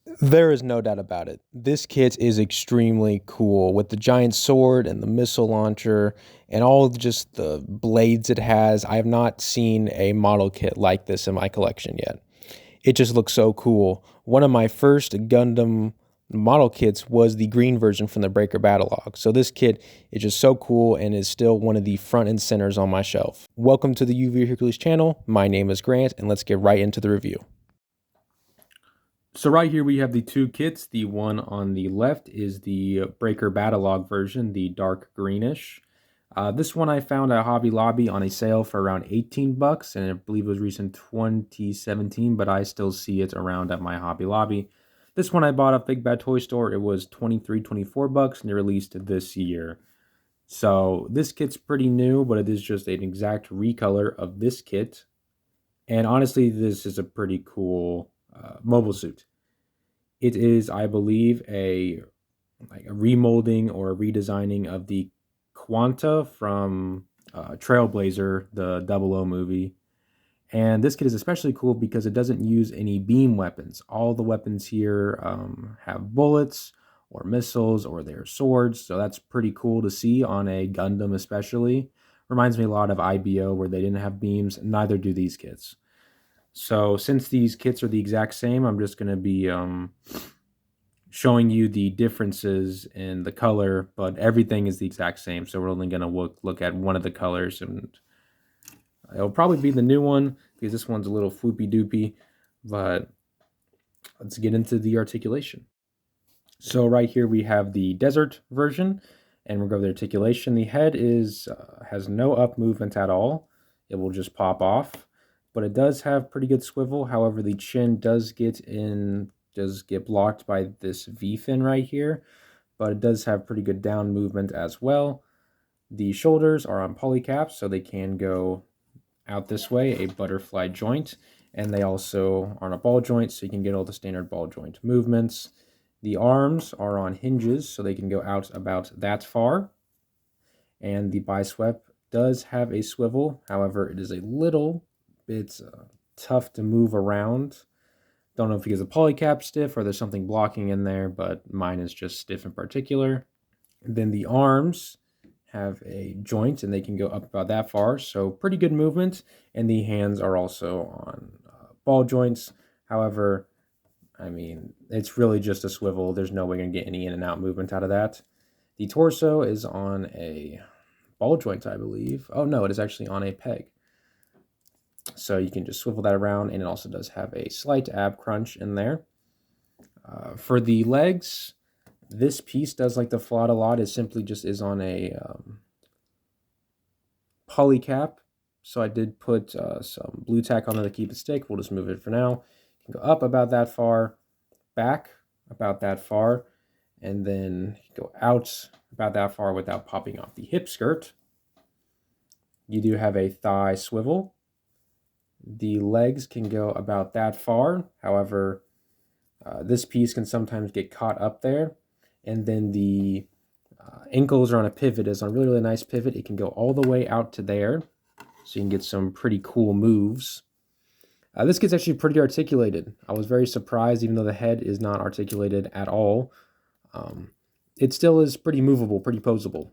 There is no doubt about it. This kit is extremely cool with the giant sword and the missile launcher and all of just the blades it has. I have not seen a model kit like this in my collection yet. It just looks so cool. One of my first Gundam model kits was the green version from the Breaker Battle Log. So this kit is just so cool and is still one of the front and centers on my shelf. Welcome to the UV Hercules channel. My name is Grant, and let's get right into the review. So right here we have the two kits. The one on the left is the Breaker Battle Log version, the dark greenish. This one I found at Hobby Lobby on a sale for around 18 bucks, and I believe it was recent 2017, but I still see it around at my Hobby Lobby. This one I bought at Big Bad Toy Store. It was 23, 24 bucks, and it released this year. So this kit's pretty new, but it is just an exact recolor of this kit. And honestly, this is a pretty cool mobile suit. It is, I believe, a remolding or a redesigning of the Quanta from Trailblazer, the 00 movie. And this kit is especially cool because it doesn't use any beam weapons. All the weapons here have bullets or missiles or their swords. So that's pretty cool to see on a Gundam especially. Reminds me a lot of IBO where they didn't have beams. Neither do these kits. So since these kits are the exact same, I'm just going to be showing you the differences in the color, but everything is the exact same. So we're only going to look at one of the colors, and it'll probably be the new one because this one's a little floopy doopy, but let's get into the articulation. So right here we have the desert version, and we'll go with the articulation. The head has no up movement at all. It will just pop off, but it does have pretty good swivel. However, the chin does get blocked by this V fin right here, but it does have pretty good down movement as well. The shoulders are on polycaps, so they can go out this way, a butterfly joint, and they also are on a ball joint, so you can get all the standard ball joint movements. The arms are on hinges, so they can go out about that far. And the bicep does have a swivel. However, it is a little bit tough to move around. Don't know if because the polycap stiff or there's something blocking in there, but mine is just stiff in particular. And then the arms have a joint and they can go up about that far, so pretty good movement. And the hands are also on ball joints. However, I mean, it's really just a swivel. There's no way you're going to get any in and out movement out of that. The torso is on a ball joint, I believe. Oh, no, it is actually on a peg. So you can just swivel that around, and it also does have a slight ab crunch in there. For the legs, this piece does like the float a lot. It simply just is on a polycap. So I did put some blue tack on there to keep it stick. We'll just move it for now. You can go up about that far, back about that far, and then go out about that far without popping off the hip skirt. You do have a thigh swivel. The legs can go about that far. However, this piece can sometimes get caught up there. And then the ankles are on a pivot. It's on a really, really nice pivot. It can go all the way out to there. So you can get some pretty cool moves. This kit's actually pretty articulated. I was very surprised, even though the head is not articulated at all. It still is pretty movable, pretty posable.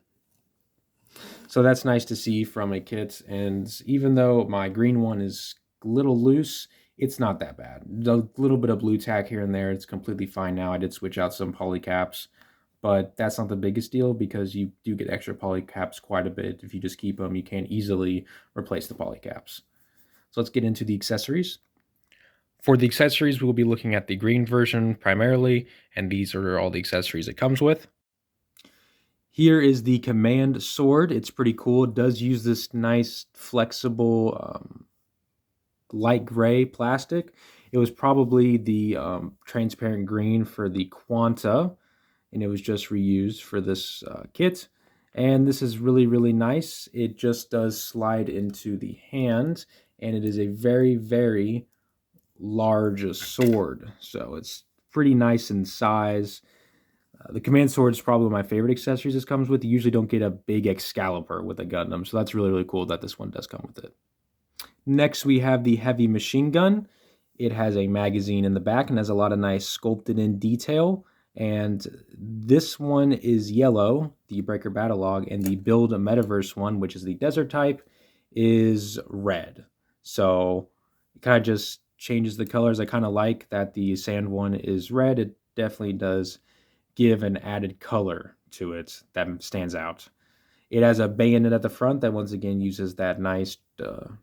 So that's nice to see from a kit. And even though my green one is a little loose, it's not that bad. A little bit of blue tack here and there, it's completely fine now. I did switch out some polycaps, but that's not the biggest deal because you do get extra polycaps quite a bit. If you just keep them, you can't easily replace the polycaps. So let's get into the accessories. For the accessories, we will be looking at the green version primarily, and these are all the accessories it comes with. Here is the command sword. It's pretty cool. It does use this nice flexible light gray plastic. It was probably the transparent green for the Quanta, and it was just reused for this kit. And this is really, really nice. It just does slide into the hand, and it is a very, very large sword. So it's pretty nice in size. The command sword is probably my favorite accessories this comes with. You usually don't get a big Excalibur with a Gundam, so that's really, really cool that this one does come with it. Next, we have the heavy machine gun. It has a magazine in the back and has a lot of nice sculpted in detail. And this one is yellow, the Breaker Battle Log, and the Build a Metaverse one, which is the desert type, is red. So it kind of just changes the colors. I kind of like that the sand one is red. It definitely does give an added color to it that stands out. It has a bayonet at the front that once again uses that nice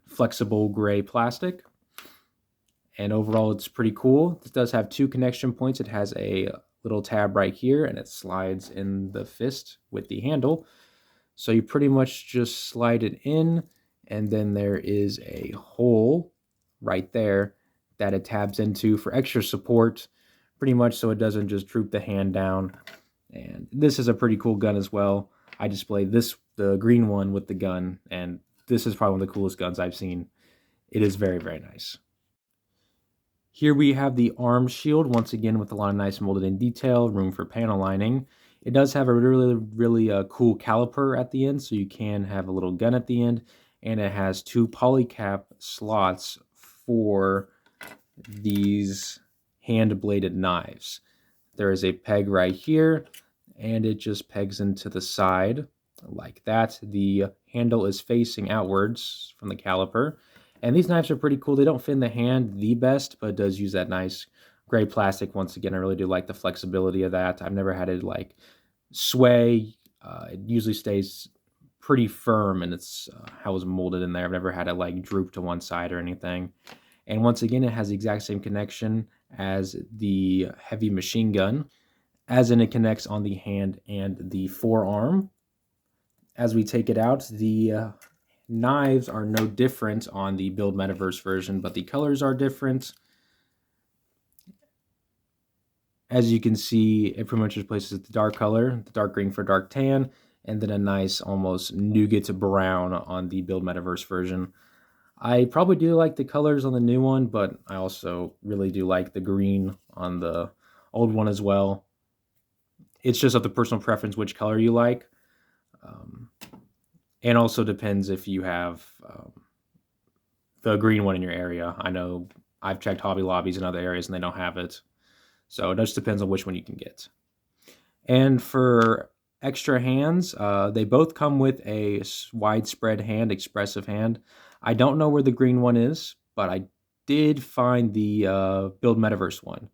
flexible gray plastic. And overall, it's pretty cool. This does have 2 connection points. It has a little tab right here, and it slides in the fist with the handle. So you pretty much just slide it in, and then there is a hole right there that it tabs into for extra support, pretty much so it doesn't just droop the hand down. And this is a pretty cool gun as well. I displayed the green one with the gun, and this is probably one of the coolest guns I've seen. It is very, very nice. Here we have the arm shield, once again with a lot of nice molded in detail, room for panel lining. It does have a really cool caliper at the end, so you can have a little gun at the end, and it has 2 polycap slots for these hand-bladed knives. There is a peg right here, and it just pegs into the side like that. The handle is facing outwards from the caliper. And these knives are pretty cool. They don't fit in the hand the best, but it does use that nice gray plastic. Once again, I really do like the flexibility of that. I've never had it like sway. It usually stays pretty firm, and it's how it's molded in there. I've never had it like droop to one side or anything. And once again, it has the exact same connection as the heavy machine gun, as in it connects on the hand and the forearm. As we take it out, the knives are no different on the Build Metaverse version, but the colors are different. As you can see, it pretty much replaces the dark color, the dark green for dark tan, and then a nice almost nougat brown on the Build Metaverse version. I probably do like the colors on the new one, but I also really do like the green on the old one as well. It's just up to personal preference which color you like. And also depends if you have the green one in your area. I know I've checked Hobby Lobbies in other areas and they don't have it. So it just depends on which one you can get. And for extra hands, they both come with a widespread hand, expressive hand. I don't know where the green one is, but I did find the Build Metaverse one.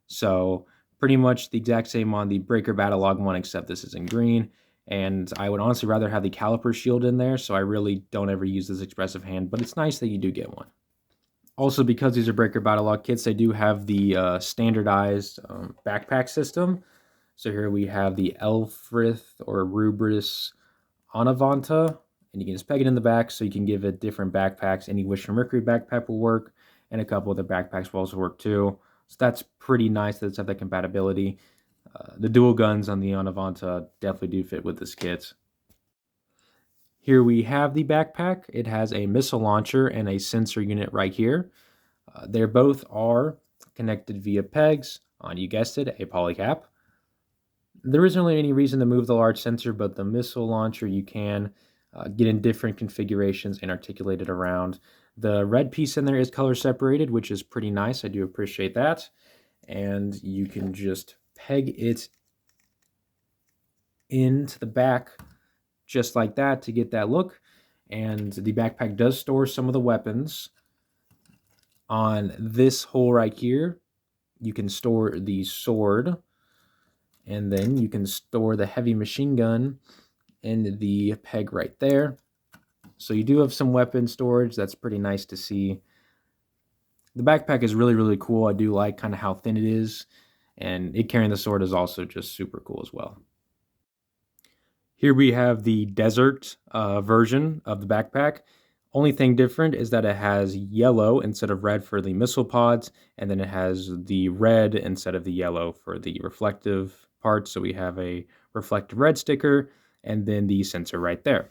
So pretty much the exact same on the Breaker Battle Log one, except this is in green. And I would honestly rather have the caliper shield in there, so I really don't ever use this expressive hand, but it's nice that you do get one. Also, because these are Breaker Battle Log kits, they do have the standardized backpack system. So here we have the Elfrith or Rubris Anavanta, and you can just peg it in the back so you can give it different backpacks. Any Wish for Mercury backpack will work, and a couple other backpacks will also work too. So that's pretty nice that it's have that compatibility. The dual guns on the Anavanta definitely do fit with this kit. Here we have the backpack. It has a missile launcher and a sensor unit right here. They both are connected via pegs on, you guessed it, a polycap. There isn't really any reason to move the large sensor, but the missile launcher you can get in different configurations and articulate it around. The red piece in there is color separated, which is pretty nice. I do appreciate that. And you can just peg it into the back just like that to get that look. And the backpack does store some of the weapons. On this hole right here, you can store the sword, and then you can store the heavy machine gun in the peg right there. So you do have some weapon storage. That's pretty nice to see. The backpack is really, really cool. I do like kind of how thin it is, and it carrying the sword is also just super cool as well. Here we have the desert version of the backpack. Only thing different is that it has yellow instead of red for the missile pods, and then it has the red instead of the yellow for the reflective parts. So we have a reflective red sticker, and then the sensor right there.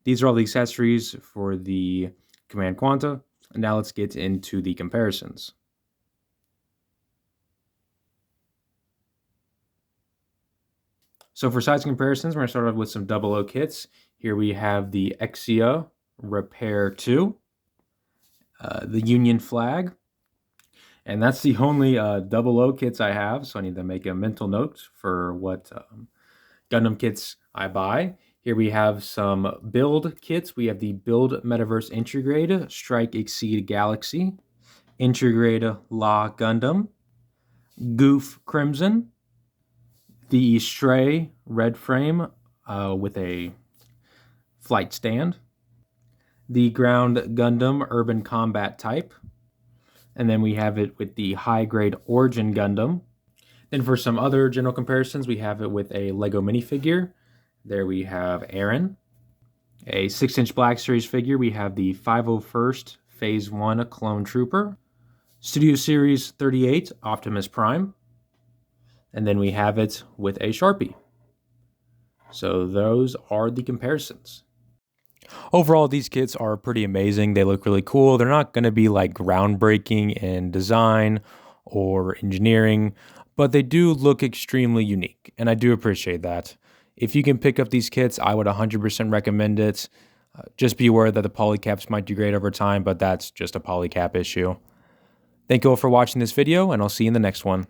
These are all the accessories for the Command Quanta. And now let's get into the comparisons. So for size comparisons, we're going to start off with some 00 kits. Here we have the Exia Repair 2, the Union flag, And that's the only double O kits I have, so I need to make a mental note for what Gundam kits I buy. Here we have some build kits. We have the Build Metaverse Integrate, Strike Exceed Galaxy, Integrate La Gundam, Goof Crimson, the Stray Red Frame with a flight stand, the Ground Gundam Urban Combat Type, and then we have it with the High Grade Origin Gundam. Then for some other general comparisons, we have it with a Lego minifigure. There we have Aaron. A 6-inch Black Series figure, we have the 501st Phase 1 Clone Trooper. Studio Series 38 Optimus Prime. And then we have it with a Sharpie. So those are the comparisons. Overall, these kits are pretty amazing. They look really cool. They're not going to be like groundbreaking in design or engineering, but they do look extremely unique, and I do appreciate that. If you can pick up these kits, I would 100% recommend it. Just be aware that the polycaps might degrade over time, but that's just a polycap issue. Thank you all for watching this video, and I'll see you in the next one.